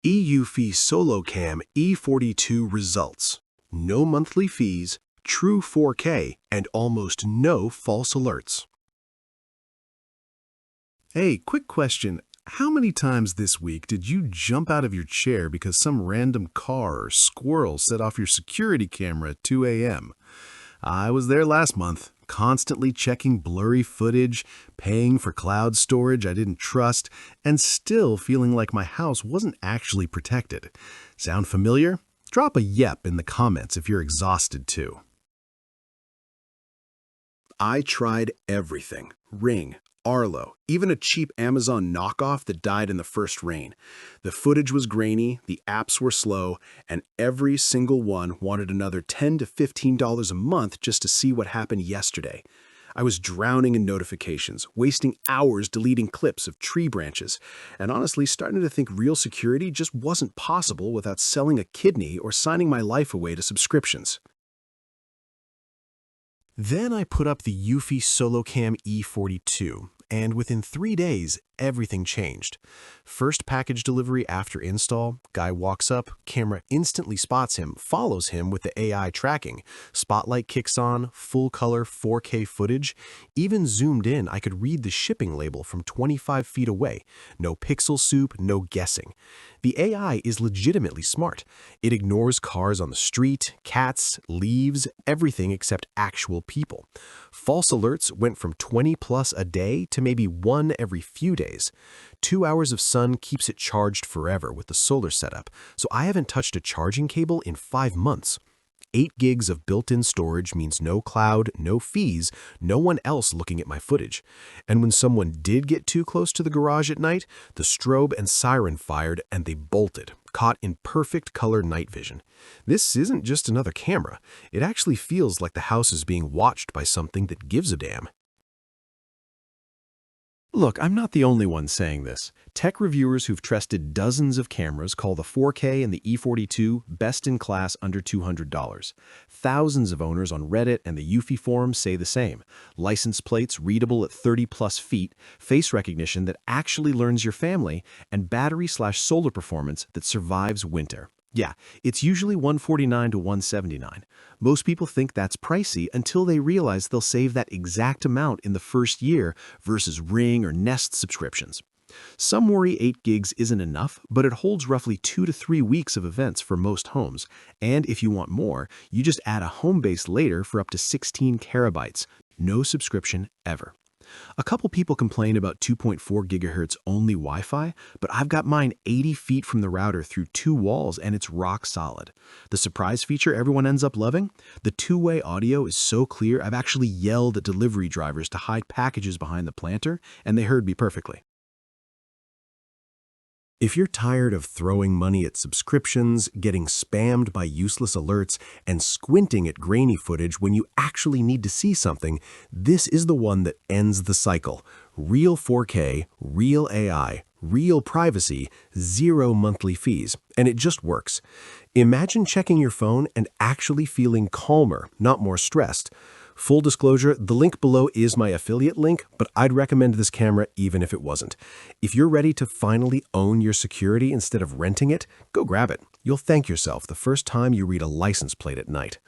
eufy SoloCam E42 results. No monthly fees, true 4K, and almost no false alerts. Hey, quick question. How many times this week did you jump out of your chair because some random car or squirrel set off your security camera at 2 a.m.? I was there last month, constantly checking blurry footage, paying for cloud storage I didn't trust, and still feeling like my house wasn't actually protected. Sound familiar? Drop a yep in the comments if you're exhausted too. I tried everything. Ring, Arlo, even a cheap Amazon knockoff that died in the first rain. The footage was grainy, the apps were slow, and every single one wanted another $10 to $15 a month just to see what happened yesterday. I was drowning in notifications, wasting hours deleting clips of tree branches, and honestly starting to think real security just wasn't possible without selling a kidney or signing my life away to subscriptions. Then I put up the eufy SoloCam E42, and within 3 days, everything changed. First package delivery after install, guy walks up, camera instantly spots him, follows him with the AI tracking. Spotlight kicks on, full color 4K footage. Even zoomed in, I could read the shipping label from 25 feet away. No pixel soup, no guessing. The AI is legitimately smart. It ignores cars on the street, cats, leaves, everything except actual people. False alerts went from 20 plus a day to maybe one every few days. 2 hours of sun keeps it charged forever with the solar setup, so I haven't touched a charging cable in 5 months. 8 gigs of built-in storage means no cloud, no fees, no one else looking at my footage. And when someone did get too close to the garage at night, the strobe and siren fired and they bolted, caught in perfect color night vision. This isn't just another camera. It actually feels like the house is being watched by something that gives a damn. Look, I'm not the only one saying this. Tech reviewers who've tested dozens of cameras call the 4K and the E42 best in class under $200. Thousands of owners on Reddit and the eufy forums say the same. License plates readable at 30 plus feet, face recognition that actually learns your family, and battery/solar performance that survives winter. Yeah, it's usually $149 to $179. Most people think that's pricey until they realize they'll save that exact amount in the first year versus Ring or Nest subscriptions. Some worry 8 gigs isn't enough, but it holds roughly 2 to 3 weeks of events for most homes. And if you want more, you just add a home base later for up to 16 terabytes. No subscription ever. A couple people complain about 2.4 gigahertz only Wi-Fi, but I've got mine 80 feet from the router through 2 walls and it's rock solid. The surprise feature everyone ends up loving? The two-way audio is so clear I've actually yelled at delivery drivers to hide packages behind the planter, and they heard me perfectly. If you're tired of throwing money at subscriptions, getting spammed by useless alerts, and squinting at grainy footage when you actually need to see something, this is the one that ends the cycle. Real 4K, real AI, real privacy, 0 monthly fees, and it just works. Imagine checking your phone and actually feeling calmer, not more stressed. Full disclosure, the link below is my affiliate link, but I'd recommend this camera even if it wasn't. If you're ready to finally own your security instead of renting it, go grab it. You'll thank yourself the first time you read a license plate at night.